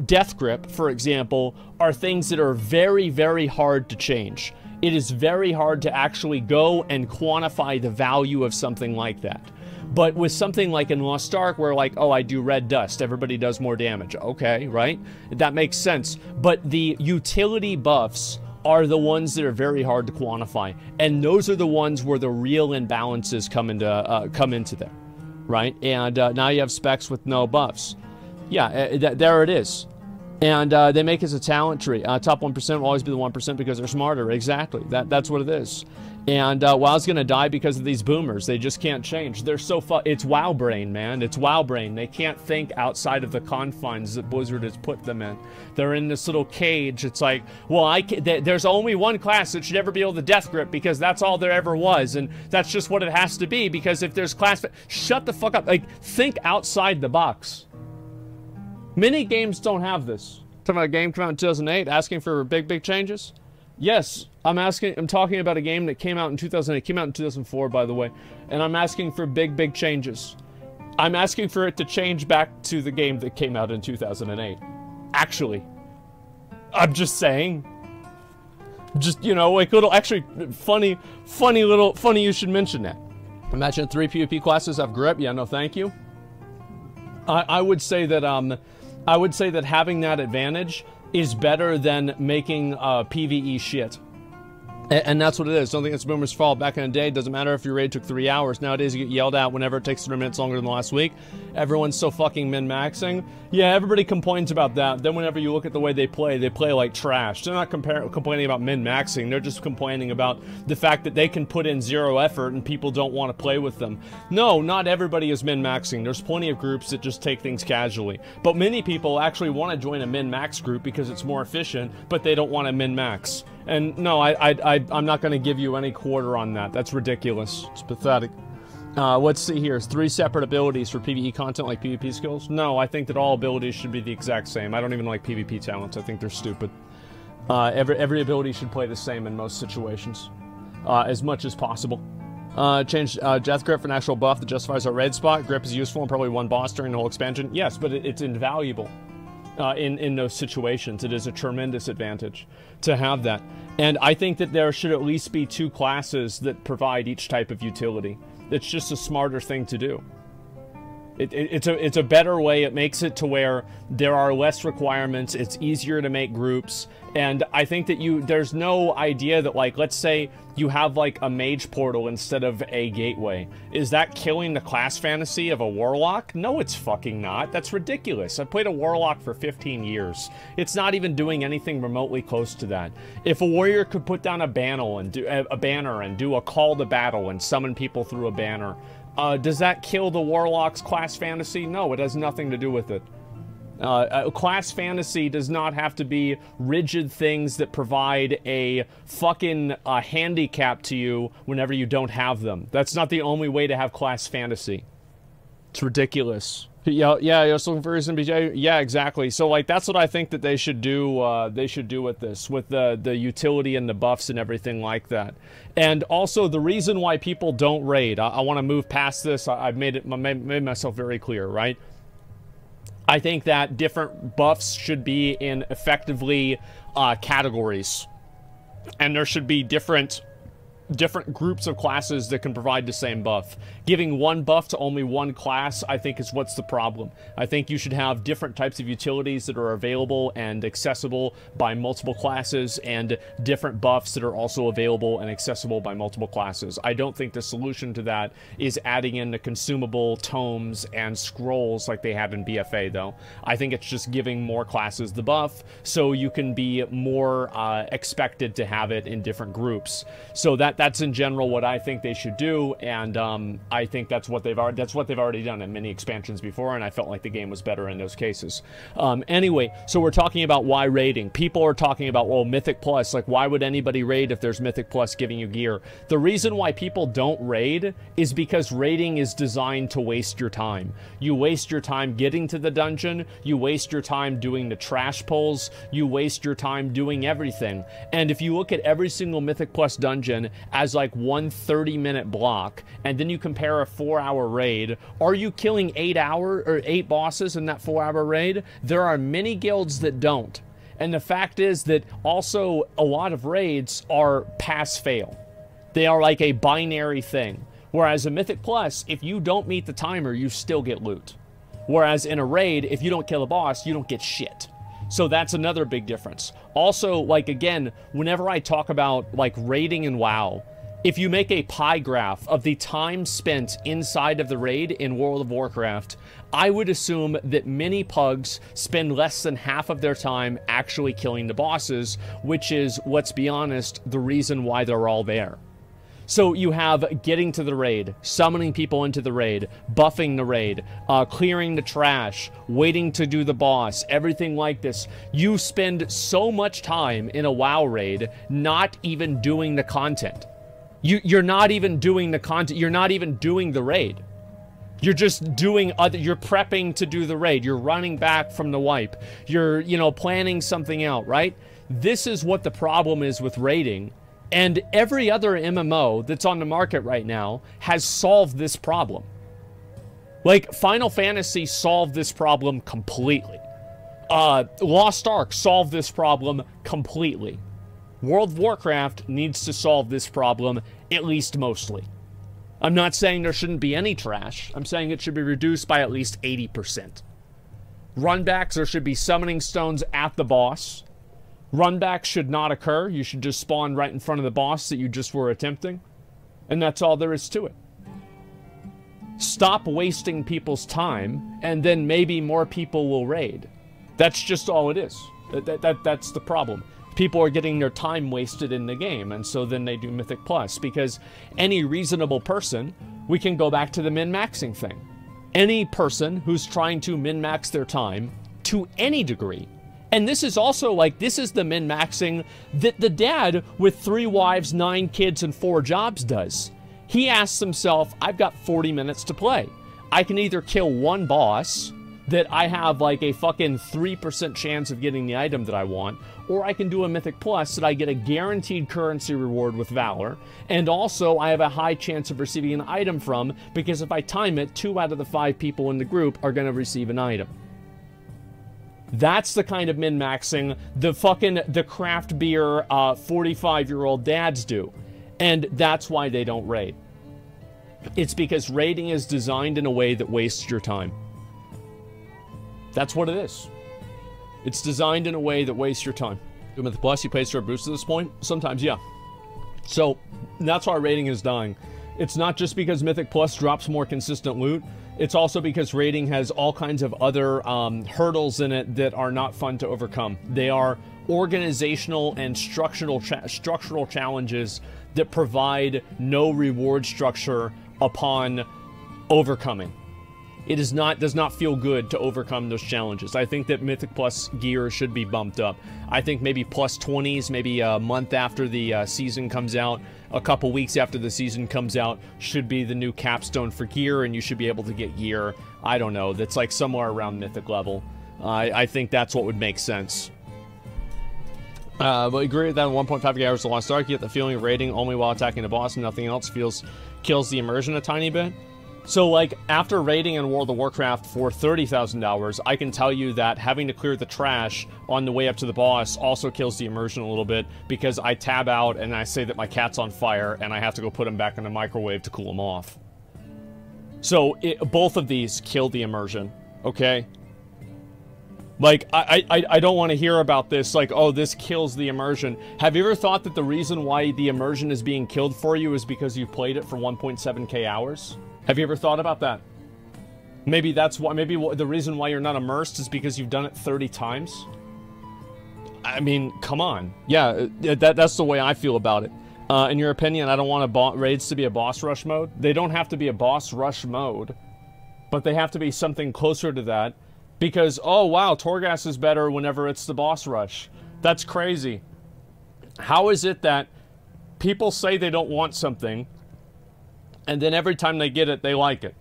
Death Grip, for example, are things that are very, very hard to change. It is very hard to actually go and quantify the value of something like that. But with something like in Lost Ark, where like, oh, I do red dust, everybody does more damage. Okay, right? That makes sense. But the utility buffs are the ones that are very hard to quantify. And those are the ones where the real imbalances come into them, right? And now you have specs with no buffs. Yeah, there it is. And they make it as a talent tree. Top 1% will always be the 1% because they're smarter. Exactly. That's what it is. And WoW's gonna die because of these boomers. They just can't change. They're so it's WoW brain, man. It's WoW brain. They can't think outside of the confines that Blizzard has put them in. They're in this little cage. It's like, well, there's only one class that should ever be able to death grip because that's all there ever was, and that's just what it has to be because if there's class, shut the fuck up. Like, think outside the box. Many games don't have this. Talking about a game came out in 2008, asking for big changes? Yes, I'm talking about a game that came out in 2008. It came out in 2004, by the way. And I'm asking for big changes. I'm asking for it to change back to the game that came out in 2008. Actually. I'm just saying. Just, you know, like little, actually, funny you should mention that. Imagine 3 PvP classes have grip. Yeah, no, thank you. I would say that, having that advantage is better than making PvE shit. And that's what it is. Don't think it's Boomer's fault. Back in the day, it doesn't matter if your raid took 3 hours. Nowadays, you get yelled at whenever it takes 3 minutes longer than the last week. Everyone's so fucking min-maxing. Yeah, everybody complains about that. Then whenever you look at the way they play like trash. They're not complaining about min-maxing. They're just complaining about the fact that they can put in 0 effort and people don't want to play with them. No, not everybody is min-maxing. There's plenty of groups that just take things casually. But many people actually want to join a min-max group because it's more efficient, but they don't want to min-max. And no, I'm not going to give you any quarter on that. That's ridiculous. It's pathetic. Let's see here. 3 separate abilities for PvE content like PvP skills? No, I think that all abilities should be the exact same. I don't even like PvP talents. I think they're stupid. Every ability should play the same in most situations. As much as possible. Change Death Grip for an actual buff that justifies our raid spot. Grip is useful and probably one boss during the whole expansion. Yes, but it's invaluable. In those situations. It is a tremendous advantage to have that. And I think that there should at least be 2 classes that provide each type of utility. It's just a smarter thing to do. It's a better way. It makes it to where there are less requirements. It's easier to make groups. And I think that there's no idea that, like, let's say you have like a mage portal instead of a gateway. Is that killing the class fantasy of a warlock? No, it's fucking not. That's ridiculous. I played a warlock for 15 years. It's not even doing anything remotely close to that. If a warrior could put down a banner and do a call to battle and summon people through a banner, does that kill the warlock's class fantasy? No, it has nothing to do with it. Class fantasy does not have to be rigid things that provide a fucking handicap to you whenever you don't have them. That's not the only way to have class fantasy. It's ridiculous. Yeah, you're looking for reason BJ. Yeah, exactly. So like that's what I think that they should do. They should do with this, with the utility and the buffs and everything like that. And also the reason why people don't raid. I want to move past this. I've made myself very clear, right? I think that different buffs should be in effectively categories, and there should be different groups of classes that can provide the same buff. Giving one buff to only one class, I think, is what's the problem. I think you should have different types of utilities that are available and accessible by multiple classes, and different buffs that are also available and accessible by multiple classes. I don't think the solution to that is adding in the consumable tomes and scrolls like they have in BFA, though. I think it's just giving more classes the buff so you can be more expected to have it in different groups. So that's in general what I think they should do, and I think that's what they've already done in many expansions before, and I felt like the game was better in those cases. Anyway, so we're talking about why raiding. People are talking about, well, Mythic Plus, like why would anybody raid if there's Mythic Plus giving you gear? The reason why people don't raid is because raiding is designed to waste your time. You waste your time getting to the dungeon, you waste your time doing the trash pulls, you waste your time doing everything. And if you look at every single Mythic Plus dungeon as like one 30-minute block, and then you compare a 4-hour raid, are you killing 8 bosses in that 4-hour raid? There are many guilds that don't. And the fact is that also a lot of raids are pass-fail. They are like a binary thing. Whereas a Mythic Plus, if you don't meet the timer, you still get loot. Whereas in a raid, if you don't kill a boss, you don't get shit. So that's another big difference. Also, like, again, whenever I talk about, like, raiding in WoW, if you make a pie graph of the time spent inside of the raid in World of Warcraft, I would assume that many pugs spend less than half of their time actually killing the bosses, which is, let's be honest, the reason why they're all there. So you have getting to the raid, summoning people into the raid, buffing the raid, clearing the trash, waiting to do the boss, everything like this. You spend so much time in a WoW raid not even doing the content. You're not even doing the content. You're not even doing the raid. You're just doing you're prepping to do the raid. You're running back from the wipe. You're, you know, planning something out, right? This is what the problem is with raiding. And every other MMO that's on the market right now has solved this problem. Like, Final Fantasy solved this problem completely. Lost Ark solved this problem completely. World of Warcraft needs to solve this problem, at least mostly. I'm not saying there shouldn't be any trash. I'm saying it should be reduced by at least 80%. Runbacks, there should be summoning stones at the boss. Runbacks should not occur. You should just spawn right in front of the boss that you just were attempting. And that's all there is to it. Stop wasting people's time, and then maybe more people will raid. That's just all it is. That's the problem. People are getting their time wasted in the game, and so then they do Mythic Plus, because any reasonable person, we can go back to the min-maxing thing. Any person who's trying to min-max their time, to any degree, and this is also like, this is the min-maxing that the dad with 3 wives, 9 kids, and 4 jobs does. He asks himself, I've got 40 minutes to play. I can either kill one boss that I have like a fucking 3% chance of getting the item that I want, or I can do a Mythic Plus that I get a guaranteed currency reward with Valor, and also I have a high chance of receiving an item from, because if I time it, 2 out of the 5 people in the group are going to receive an item. That's the kind of min-maxing the craft beer 45-year-old dads do. And that's why they don't raid. It's because raiding is designed in a way that wastes your time. That's what it is. It's designed in a way that wastes your time. Do Mythic Plus, you paid for a boost at this point? Sometimes, yeah. So, that's why raiding is dying. It's not just because Mythic Plus drops more consistent loot. It's also because raiding has all kinds of other hurdles in it that are not fun to overcome. They are organizational and structural challenges that provide no reward structure upon overcoming. It does not feel good to overcome those challenges. I think that Mythic Plus gear should be bumped up. I think maybe plus 20s, maybe a month after the season comes out, a couple weeks after the season comes out, should be the new capstone for gear, and you should be able to get gear, I don't know, that's like somewhere around Mythic level. I think that's what would make sense. But I agree that in 1.5 hours of Lost Ark, you get the feeling of raiding only while attacking the boss and nothing else kills the immersion a tiny bit. So, like, after raiding in World of Warcraft for 30,000 hours, I can tell you that having to clear the trash on the way up to the boss also kills the immersion a little bit, because I tab out and I say that my cat's on fire and I have to go put him back in the microwave to cool him off. So, both of these kill the immersion, okay? Like, I don't want to hear about this, like, oh, this kills the immersion. Have you ever thought that the reason why the immersion is being killed for you is because you played it for 1.7k hours? Have you ever thought about that? Maybe that's why, maybe the reason why you're not immersed is because you've done it 30 times? I mean, come on. Yeah, that's the way I feel about it. In your opinion, I don't want raids to be a boss rush mode. They don't have to be a boss rush mode, but they have to be something closer to that, because, oh wow, Torghast is better whenever it's the boss rush. That's crazy. How is it that people say they don't want something, and then every time they get it, they like it?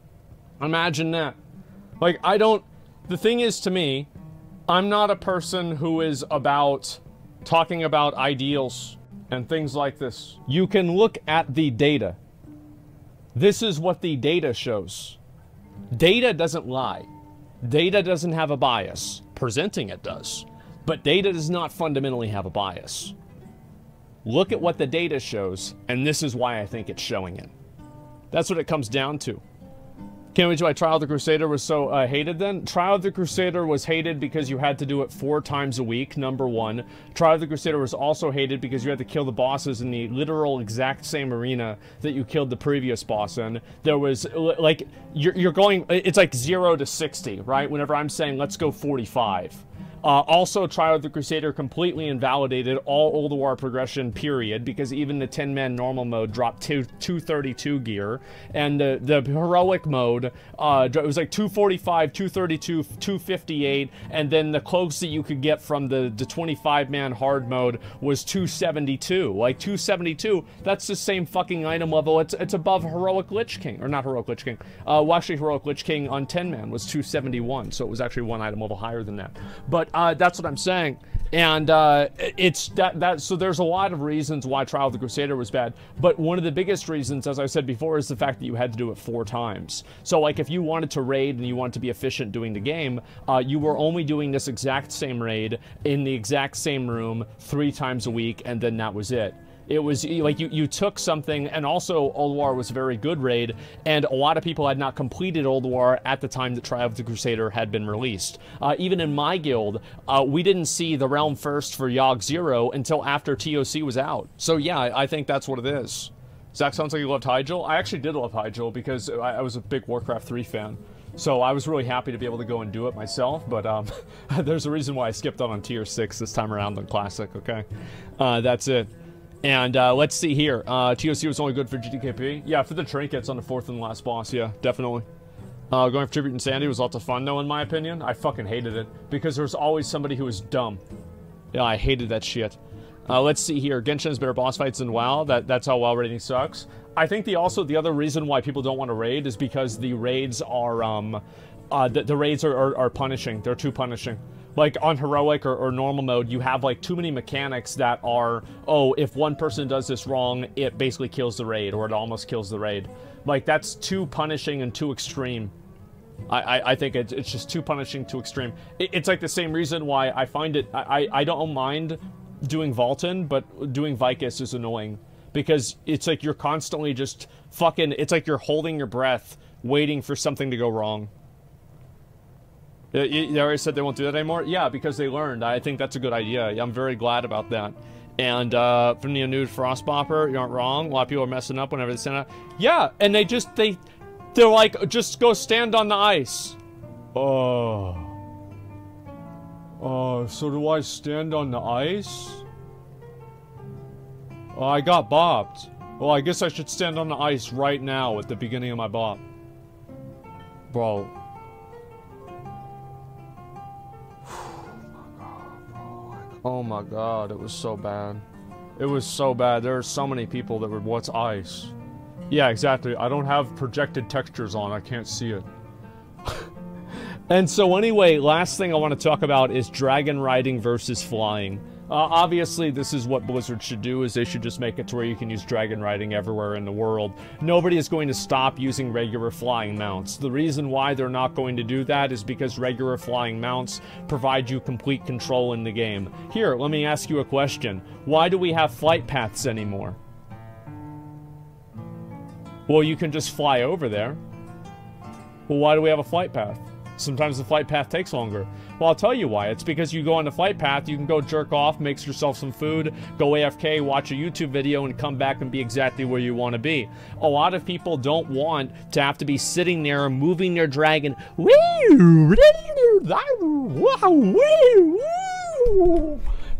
Imagine that. Like, the thing is, to me, I'm not a person who is about talking about ideals and things like this. You can look at the data. This is what the data shows. Data doesn't lie. Data doesn't have a bias. Presenting it does. But data does not fundamentally have a bias. Look at what the data shows, and this is why I think it's showing it. That's what it comes down to. Can't wait till Trial of the Crusader was so hated then? Trial of the Crusader was hated because you had to do it 4 times a week, number 1. Trial of the Crusader was also hated because you had to kill the bosses in the literal exact same arena that you killed the previous boss in. There was, like, you're going, it's like 0 to 60, right? Whenever I'm saying, let's go 45. Also, Trial of the Crusader completely invalidated all Old War progression, period, because even the 10-man normal mode dropped 232 gear, and the heroic mode, it was like 245, 232, 258, and then the close that you could get from the 25-man hard mode was 272. Like, 272, that's the same fucking item level. It's above Heroic Lich King, or not Heroic Lich King. Well, actually, Heroic Lich King on 10-man was 271, so it was actually one item level higher than that. But that's what I'm saying, and it's so there's a lot of reasons why Trial of the Crusader was bad, but one of the biggest reasons, as I said before, is the fact that you had to do it 4 times. So, like, if you wanted to raid and you wanted to be efficient doing the game, you were only doing this exact same raid in the exact same room 3 times a week, and then that was it. It was like you took something, and also Old War was a very good raid, and a lot of people had not completed Old War at the time that Trial of the Crusader had been released. Even in my guild, we didn't see the Realm First for Yogg 0 until after TOC was out. So yeah, I think that's what it is. Zach, sounds like you loved Hyjal. I actually did love Hyjal because I was a big Warcraft 3 fan. So I was really happy to be able to go and do it myself, but there's a reason why I skipped on tier 6 this time around on Classic, okay? That's it. And let's see here. TOC was only good for GTKP. Yeah, for the trinkets on the 4th and last boss, yeah, definitely. Going for Tribute Insanity was lots of fun, though, in my opinion. I fucking hated it, because there's always somebody who was dumb. Yeah, I hated that shit. Let's see here. Genshin has better boss fights than WoW. That's how WoW raiding sucks. I think the other reason why people don't want to raid is because the raids are, the raids are punishing. They're too punishing. Like, on Heroic or normal mode, you have, like, too many mechanics that are, oh, if one person does this wrong, it basically kills the raid, or it almost kills the raid. Like, that's too punishing and too extreme. I think it's just too punishing, too extreme. It's like the same reason why I find it, I don't mind doing Vaulton, but doing Vicus is annoying. Because it's like you're constantly just fucking, it's like you're holding your breath, waiting for something to go wrong. They already said they won't do that anymore? Yeah, because they learned. I think that's a good idea. I'm very glad about that. And from the nude Frostbopper, you aren't wrong. A lot of people are messing up whenever they send out. Yeah, and they're like, just go stand on the ice. Oh, so do I stand on the ice? Oh, I got bopped. Well, I guess I should stand on the ice right now at the beginning of my bop. Bro. Oh my god, it was so bad. It was so bad. There are so many people that were, what's ice? Yeah, exactly. I don't have projected textures on. I can't see it. And so anyway, last thing I want to talk about is dragon riding versus flying. Obviously, this is what Blizzard should do, is they should just make it to where you can use dragon riding everywhere in the world. Nobody is going to stop using regular flying mounts. The reason why they're not going to do that is because regular flying mounts provide you complete control in the game. Here, let me ask you a question. Why do we have flight paths anymore? Well, you can just fly over there. Well, why do we have a flight path? Sometimes the flight path takes longer. Well, I'll tell you why. It's because you go on the flight path, you can go jerk off, make yourself some food, go AFK, watch a YouTube video, and come back and be exactly where you want to be. A lot of people don't want to have to be sitting there moving their dragon. They don't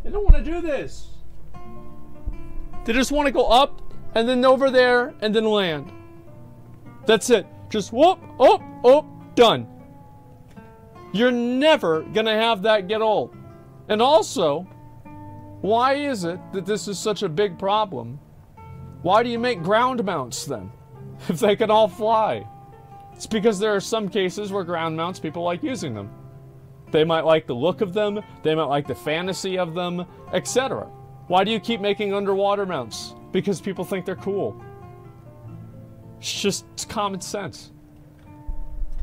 want to do this. They just want to go up, and then over there, and then land. That's it. Just whoop, oh, oh, done. You're never gonna have that get old. And also, why is it that this is such a big problem? Why do you make ground mounts then, if they can all fly? It's because there are some cases where ground mounts, people like using them. They might like the look of them, they might like the fantasy of them, etc. Why do you keep making underwater mounts? Because people think they're cool. It's common sense.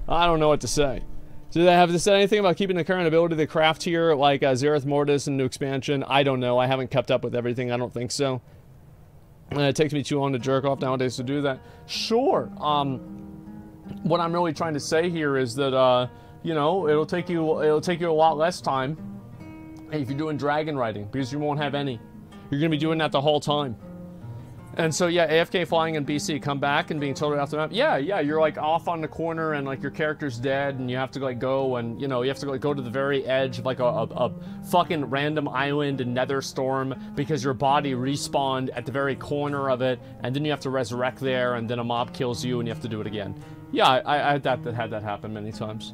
I don't know what to say. Do they have to say anything about keeping the current ability of the craft here, like Zereth Mortis and new expansion? I don't know. I haven't kept up with everything. I don't think so. It takes me too long to jerk off nowadays to do that. Sure. What I'm really trying to say here is that, you know, it'll take you a lot less time if you're doing dragon riding, because you won't have any. You're going to be doing that the whole time. And so, yeah, AFK flying in BC, come back and being totally off the map. Yeah, you're like off on the corner and like your character's dead and you have to like go and, you know, you have to like go to the very edge of like a fucking random island in Netherstorm because your body respawned at the very corner of it, and then you have to resurrect there, and then a mob kills you and you have to do it again. Yeah, I had that happen many times.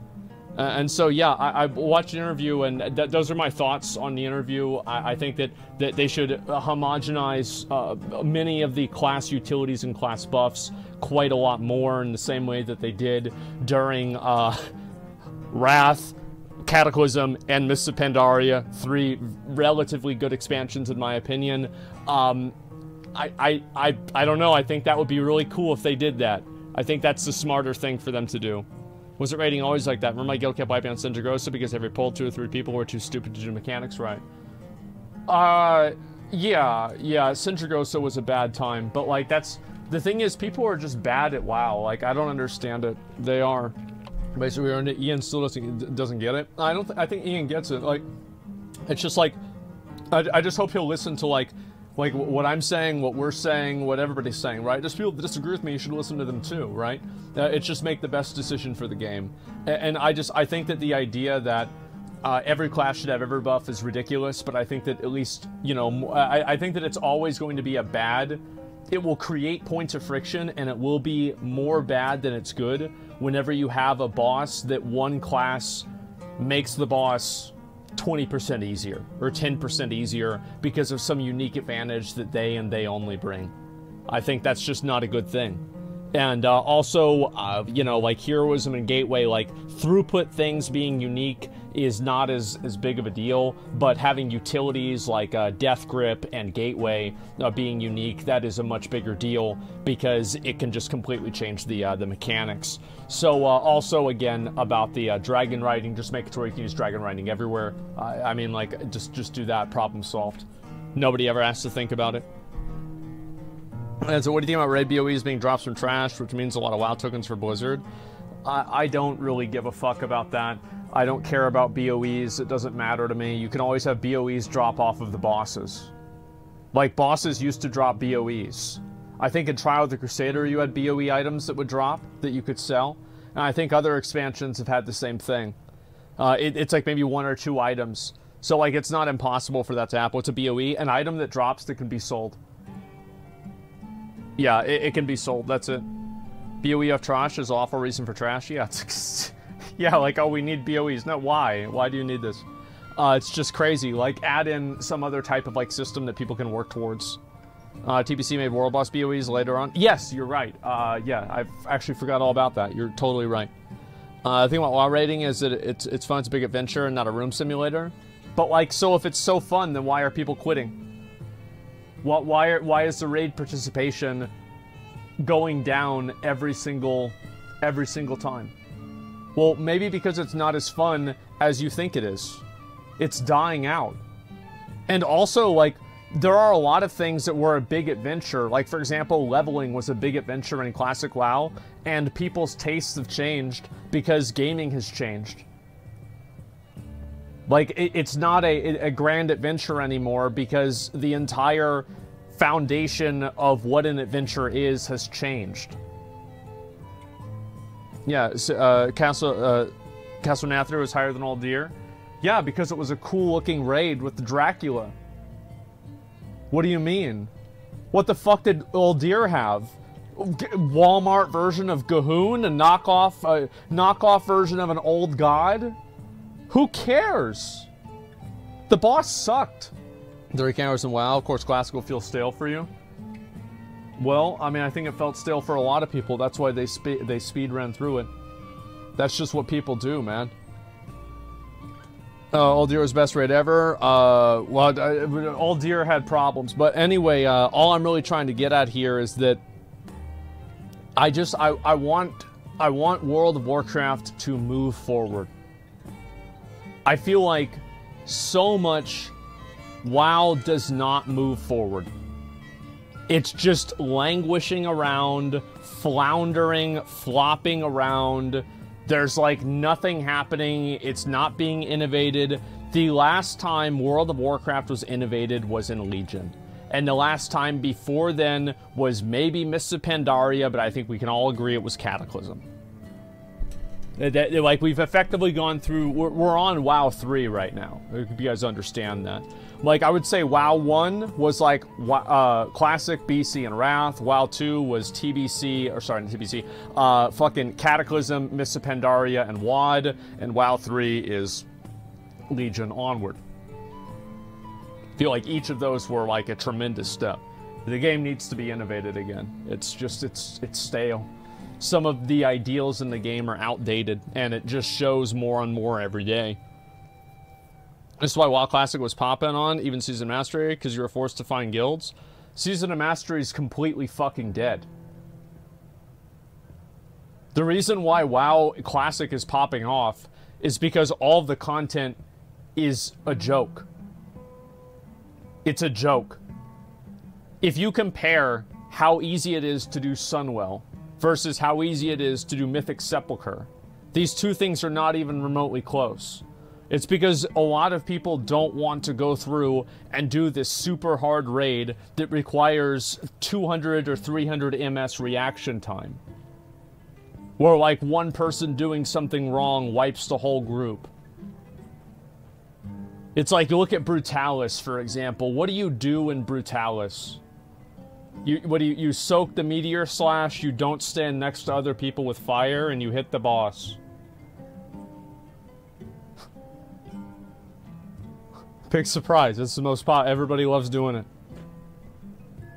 And so, yeah, I watched the interview, and those are my thoughts on the interview. I think that they should homogenize many of the class utilities and class buffs quite a lot more in the same way that they did during Wrath, Cataclysm, and Mists of Pandaria, 3 relatively good expansions in my opinion. I don't know, I think that would be really cool if they did that. I think that's the smarter thing for them to do. Was it rating always like that? Remember my guild kept wiping on Sindragosa because every pull 2 or 3 people were too stupid to do mechanics right? Yeah, Sindragosa was a bad time, but like that's, the thing is people are just bad at WoW. Like I don't understand it. They are. Basically, Ian still doesn't get it. I think Ian gets it. Like, it's just like, I just hope he'll listen to like what I'm saying, what we're saying, what everybody's saying, right? Just people that disagree with me, you should listen to them too, right? It's just make the best decision for the game. And I think that the idea that every class should have every buff is ridiculous, but I think that at least, you know, I think that it's always going to be a bad, it will create points of friction, and it will be more bad than it's good whenever you have a boss that one class makes the boss 20% easier or 10% easier because of some unique advantage that they only bring. I think that's just not a good thing. And also, you know, like heroism and gateway, like throughput things being unique is not as big of a deal, but having utilities like Death Grip and Gateway being unique, that is a much bigger deal because it can just completely change the mechanics. So also again about the dragon riding, just make it to where you can use dragon riding everywhere. I mean, like just do that, problem solved. Nobody ever has to think about it. And so what do you think about raid BOEs being drops from trash, which means a lot of WoW tokens for Blizzard? I don't really give a fuck about that. I don't care about BOEs. It doesn't matter to me. You can always have BOEs drop off of the bosses. Like, bosses used to drop BOEs. I think in Trial of the Crusader you had BOE items that would drop, that you could sell. And I think other expansions have had the same thing. It's like maybe 1 or 2 items. So, like, it's not impossible for that to happen. What's a BOE? An item that drops that can be sold. Yeah, it can be sold. That's it. BOE of trash is awful reason for trash. Yeah, it's yeah, like, oh, we need BOEs. No, why? Why do you need this? It's just crazy. Like, add in some other type of, like, system that people can work towards. TBC made World Boss BOEs later on. Yes, you're right. Yeah, I've actually forgot all about that. You're totally right. The thing about WoW raiding is that it's fun. It's a big adventure and not a room simulator. But, like, so if it's so fun, then why are people quitting? Why is the raid participation going down every single time? Well, maybe because it's not as fun as you think it is. It's dying out. And also, like, there are a lot of things that were a big adventure. Like, for example, leveling was a big adventure in Classic WoW, and people's tastes have changed because gaming has changed. Like, it's not a grand adventure anymore because the entire foundation of what an adventure is has changed. Yeah, so, Castle Nathru was higher than Uldir. Yeah, because it was a cool-looking raid with the Dracula. What do you mean? What the fuck did Uldir have? Walmart version of Gahoon? A knockoff version of an old god? Who cares? The boss sucked. 30 hours in WoW, of course, Classical feels stale for you. Well, I mean, I think it felt stale for a lot of people. That's why they speed ran through it. That's just what people do, man. Uldir was best raid ever. Well, Uldir had problems, but anyway, all I'm really trying to get at here is that I want World of Warcraft to move forward. I feel like so much WoW does not move forward. It's just languishing around, floundering, flopping around. There's like nothing happening. It's not being innovated. The last time World of Warcraft was innovated was in Legion. And the last time before then was maybe Mists of Pandaria, but I think we can all agree it was Cataclysm. Like, we've effectively gone through, we're on WoW 3 right now, if you guys understand that. Like, I would say WoW 1 was like Classic, BC, and Wrath. WoW 2 was TBC, or sorry, not TBC, fucking Cataclysm, Mists of Pandaria, and WoD. And WoW 3 is Legion onward. I feel like each of those were like a tremendous step. The game needs to be innovated again. It's just, it's stale. Some of the ideals in the game are outdated, and it just shows more and more every day. This is why WoW Classic was popping on, even Season of Mastery, because you were forced to find guilds. Season of Mastery is completely fucking dead. The reason why WoW Classic is popping off is because all of the content is a joke. It's a joke. If you compare how easy it is to do Sunwell versus how easy it is to do Mythic Sepulchre, these two things are not even remotely close. It's because a lot of people don't want to go through and do this super hard raid that requires 200 or 300 MS reaction time. Where like one person doing something wrong wipes the whole group. It's like, you look at Brutalis, for example. What do you do in Brutalis? You soak the Meteor Slash, you don't stand next to other people with fire, and you hit the boss. Big surprise. It's the most everybody loves doing it.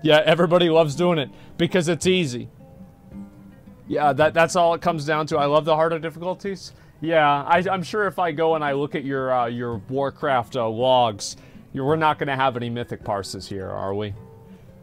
Yeah, everybody loves doing it because it's easy. Yeah, that's all it comes down to. I love the harder difficulties. Yeah, I'm sure if I go and I look at your Warcraft logs, we're not going to have any mythic parses here, are we?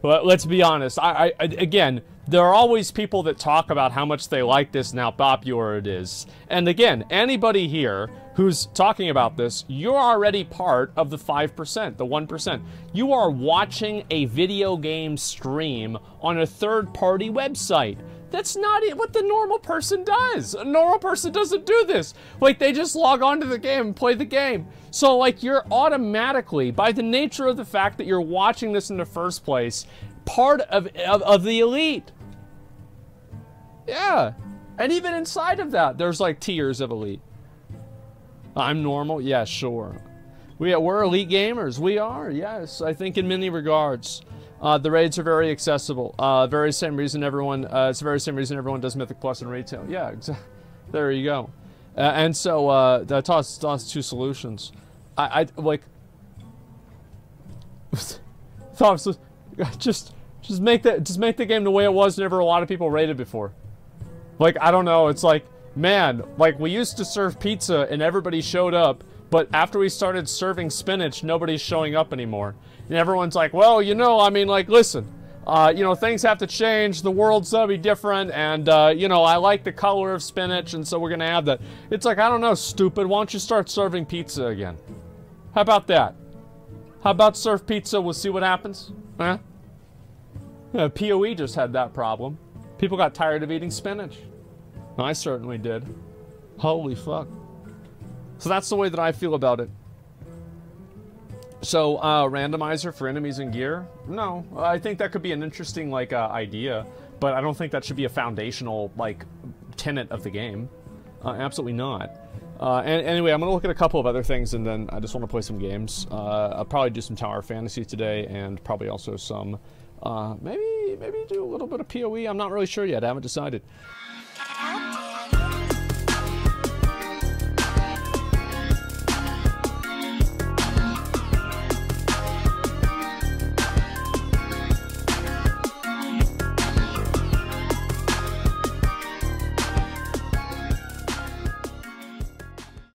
But let's be honest. Again, there are always people that talk about how much they like this and how popular it is. And again, anybody here who's talking about this, you're already part of the 5%, the 1%. You are watching a video game stream on a third-party website. That's not what the normal person does. A normal person doesn't do this. Like, they just log on to the game and play the game. So, like, you're automatically, by the nature of the fact that you're watching this in the first place, part of the elite. Yeah. And even inside of that, there's, like, tiers of elite. I'm normal? Yeah, sure. We're elite gamers. We are, yes. I think in many regards. The raids are very accessible. It's the very same reason everyone does Mythic Plus in retail. Yeah, there you go. And so, toss two solutions. I like, just make the game the way it was whenever a lot of people raided before. Like, I don't know, it's like, man, like, we used to serve pizza and everybody showed up, but after we started serving spinach, nobody's showing up anymore. And everyone's like, well, you know, I mean, like, listen, you know, things have to change, the world's gonna be different, and, you know, I like the color of spinach, and so we're gonna have that. It's like, I don't know, stupid, why don't you start serving pizza again? How about that? How about serve pizza, we'll see what happens? Huh? Yeah, PoE just had that problem. People got tired of eating spinach. I certainly did. Holy fuck. So that's the way that I feel about it. So, randomizer for enemies and gear? No. I think that could be an interesting, like, idea, but I don't think that should be a foundational, like, tenet of the game. Absolutely not. And anyway, I'm gonna look at a couple of other things, and then I just want to play some games. I'll probably do some Tower Fantasy today, and probably also some, maybe do a little bit of PoE. I'm not really sure yet. I haven't decided.